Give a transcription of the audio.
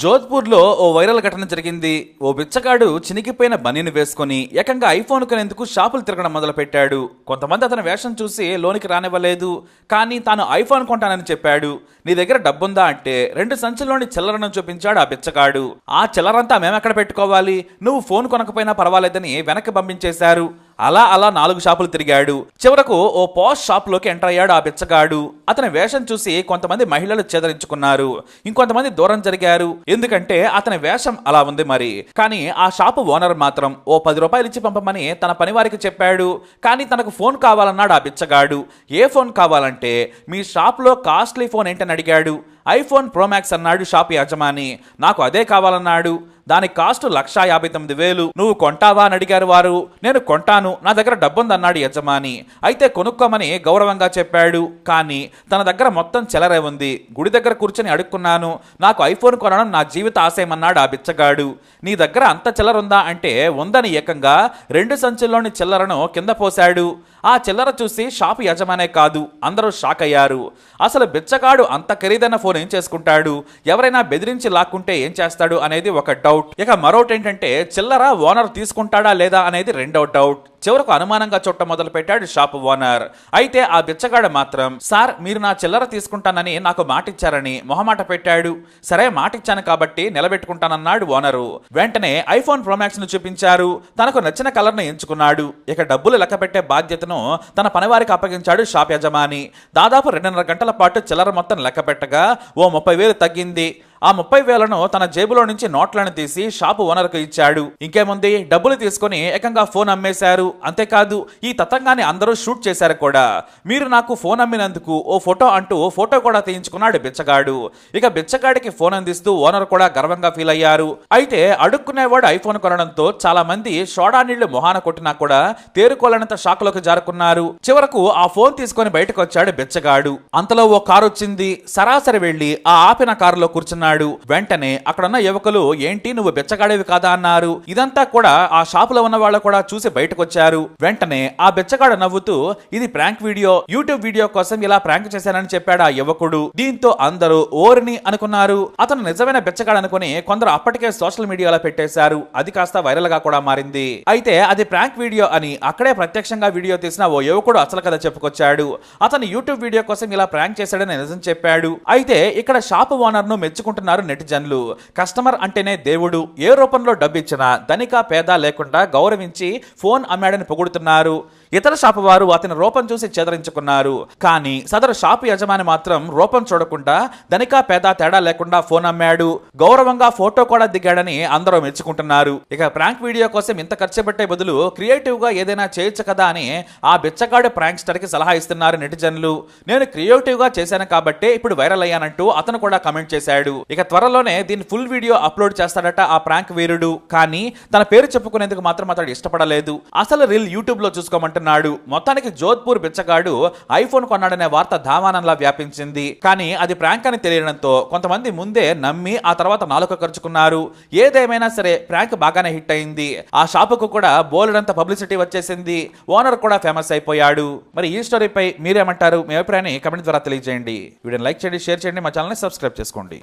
జోధ్పూర్లో ఓ viral ఘటన జరిగింది. ఓ బిచ్చగాడు చినిగిపోయిన బనీని వేసుకుని ఏకంగా ఐఫోన్ కొనేందుకు షాపులు తిరగడం మొదలుపెట్టాడు. కొంతమంది అతని వేషం చూసి లోనికి రానివ్వలేదు, కానీ తాను ఐఫోన్ కొంటానని చెప్పాడు. నీ దగ్గర డబ్బుందా అంటే 2 సంచుల్లోని చిల్లరను చూపించాడు ఆ బిచ్చగాడు. ఆ చిల్లరంతా మేమెక్కడ పెట్టుకోవాలి, నువ్వు ఫోన్ కొనకపోయినా పర్వాలేదని వెనక్కి పంపించేశారు. అలా 4 షాపులు తిరిగాడు. చివరకు ఓ పాష్ షాప్ లోకి ఎంటర్ అయ్యాడు ఆ బిచ్చగాడు. అతని వేషం చూసి కొంతమంది మహిళలు చేదరించుకున్నారు, ఇంకొంతమంది దూరం జరిగారు. ఎందుకంటే అతని వేషం అలా ఉంది మరి. కానీ ఆ షాపు ఓనర్ మాత్రం ఓ 10 రూపాయలు ఇచ్చి పంపమని తన పని వారికి చెప్పాడు. కానీ తనకు ఫోన్ కావాలన్నాడు ఆ బిచ్చగాడు. ఏ ఫోన్ కావాలంటే మీ షాప్ లో కాస్ట్లీ ఫోన్ ఏంటని అడిగాడు. ఐఫోన్ ప్రో మ్యాక్స్ అన్నాడు షాప్ యజమాని. నాకు అదే కావాలన్నాడు. దాని కాస్ట్ 1,59,000. నువ్వు కొంటావా అని అడిగారు వారు. నేను కొంటాను, నా దగ్గర డబ్బుందన్నాడు యజమాని. అయితే కొనుక్కోమని గౌరవంగా చెప్పాడు. కానీ తన దగ్గర మొత్తం చిల్లరే ఉంది. గుడి దగ్గర కూర్చొని అడుక్కున్నాను, నాకు ఐఫోన్ కొనడం నా జీవిత ఆశయమన్నాడు ఆ బిచ్చగాడు. నీ దగ్గర అంత చిల్లరుందా అంటే ఉందని ఏకంగా 2 సంచుల్లోని చిల్లరను కింద పోశాడు. ఆ చిల్లర చూసి షాపు యజమానే కాదు, అందరూ షాక్ అయ్యారు. అసలు బిచ్చగాడు అంత ఖరీదైన ఫోన్ ఏం చేసుకుంటాడు, ఎవరైనా బెదిరించి లాక్కుంటే ఏం చేస్తాడు అనేది ఒక డౌట్. ఇక మరొకటి ఏంటంటే చిల్లర ఓనర్ తీసుకుంటాడా లేదా అనేది రెండో డౌట్. చివరకు అనుమానంగా చుట్టం మొదలు పెట్టాడు షాపు ఓనర్. అయితే ఆ బిచ్చగాడు మాత్రం, సార్ మీరు నా చిల్లర తీసుకుంటానని నాకు మాటిచ్చారని మొహమాట పెట్టాడు. సరే మాటిచ్చాను కాబట్టి నిలబెట్టుకుంటానన్నాడు ఓనరు. వెంటనే ఐఫోన్ ప్రో మ్యాక్స్ ను చూపించారు. తనకు నచ్చిన కలర్ ను ఎంచుకున్నాడు. ఇక డబ్బులు లెక్క పెట్టే బాధ్యతను తన పనివారికి అప్పగించాడు షాప్ యజమాని. దాదాపు 2.5 గంటల పాటు చిల్లర మొత్తం లెక్క పెట్టగా ఓ 30,000 తగ్గింది. ఆ 30,000ను తన జేబులో నుంచి నోట్లను తీసి షాపు ఓనర్కు ఇచ్చాడు. ఇంకేముంది, డబ్బులు తీసుకుని ఏకంగా ఫోన్ అమ్మేశారు. అంతేకాదు ఈ తతంగాన్ని అందరూ షూట్ చేశారు కూడా. మీరు నాకు ఫోన్ అమ్మినందుకు ఓ ఫోటో అంటూ ఫోటో కూడా తీయించుకున్నాడు బిచ్చగాడు. ఇక బిచ్చగాడికి ఫోన్ అందిస్తూ ఓనర్ కూడా గర్వంగా ఫీల్ అయ్యారు. అయితే అడుక్కునేవాడు ఐఫోన్ కొనడంతో చాలా మంది సోడా నీళ్లు మొహాన కొట్టినా కూడా తేరుకోలేనంత షాక్లోకి జారుకున్నారు. చివరకు ఆ ఫోన్ తీసుకొని బయటకు వచ్చాడు బిచ్చగాడు. అంతలో ఓ కారు వచ్చింది. సరాసరి వెళ్లి ఆ ఆపిన కారులో కూర్చున్నాడు. వెంటనే అక్కడున్న యువకులు, ఏంటి నువ్వు బిచ్చగాడేవి కాదా అన్నారు. ఇదంతా కూడా ఆ షాపులో ఉన్న వాళ్ళు కూడా చూసి బయటకు వచ్చారు. వెంటనే ఆ బిచ్చగాడు నవ్వుతూ, ఇది ప్రాంక్ వీడియో, యూట్యూబ్ వీడియో కోసం ఇలా ప్రాంక్ చేశానని చెప్పాడు ఆ యువకుడు. దీంతో అందరూ ఓరిని అనుకున్నారు. అతను నిజమైన బిచ్చగాడు అనుకుని కొందరు అప్పటికే సోషల్ మీడియాలో పెట్టేశారు. అది కాస్త వైరల్ గా కూడా మారింది. అయితే అది ప్రాంక్ వీడియో అని అక్కడే ప్రత్యక్షంగా వీడియో తీసిన ఓ యువకుడు అసలు కథ చెప్పుకొచ్చాడు. అతను యూట్యూబ్ వీడియో కోసం ఇలా ప్రాంక్ చేశాడని నిజం చెప్పాడు. అయితే ఇక్కడ షాపు ఓనర్ ను మెచ్చుకుంటున్నారు నెటిజన్లు. కస్టమర్ అంటేనే దేవుడు, ఏ రూపంలో డబ్బిచ్చినా ధనిక పేద లేకుండా గౌరవించి ఫోన్ అమ్మాడని పొగుడుతున్నారు. ఇతర షాపు వారు అతని రూపం చూసి చేదరించుకున్నారు. కానీ సదరు షాపు యజమాని మాత్రం రూపం చూడకుండా ధనిక పేద తేడా లేకుండా ఫోన్ అమ్మాడు, గౌరవంగా ఫోటో కూడా దిగాడని అందరూ మెచ్చుకుంటున్నారు. ఇక ప్రాంక్ వీడియో కోసం ఇంత ఖర్చు పెట్టే బదులు క్రియేటివ్ గా ఏదైనా చేయొచ్చు కదా అని ఆ బిచ్చగాడు ప్రాంక్ స్టార్ కి సలహా ఇస్తున్నారు నెటిజన్లు. నేను క్రియేటివ్ గా చేశాను కాబట్టి ఇప్పుడు వైరల్ అయ్యానంటూ అతను కూడా కమెంట్ చేశాడు. ఇక త్వరలోనే దీని ఫుల్ వీడియో అప్లోడ్ చేస్తాడట ఆ ప్రాంక్ వీరుడు. కానీ తన పేరు చెప్పుకునేందుకు మాత్రం అతడు ఇష్టపడలేదు. అసలు రీల్ యూట్యూబ్ లో చూసుకోమంటున్నాడు. మొత్తానికి జోధ్పూర్ బిచ్చగాడు ఐఫోన్ కొన్నాడనే వార్త ధామానంలా వ్యాపించింది. కానీ అది ప్రాంక్ అని తెలియడంతో కొంతమంది ముందే నమ్మి ఆ తర్వాత నాలుక ఖర్చుకున్నారు. ఏదేమైనా సరే ప్రాంక్ బాగానే హిట్ అయింది. ఆ షాపుకు కూడా బోలెడంత పబ్లిసిటీ వచ్చేసింది. ఓనర్ కూడా ఫేమస్ అయిపోయాడు. మరి ఈ స్టోరీపై మీరేమంటారు? మీ అభిప్రాయాన్ని కమెంట్ ద్వారా తెలియజేయండి. వీడియోని లైక్ చేయండి, షేర్ చేయండి, మా ఛానల్ని సబ్స్క్రైబ్ చేసుకోండి.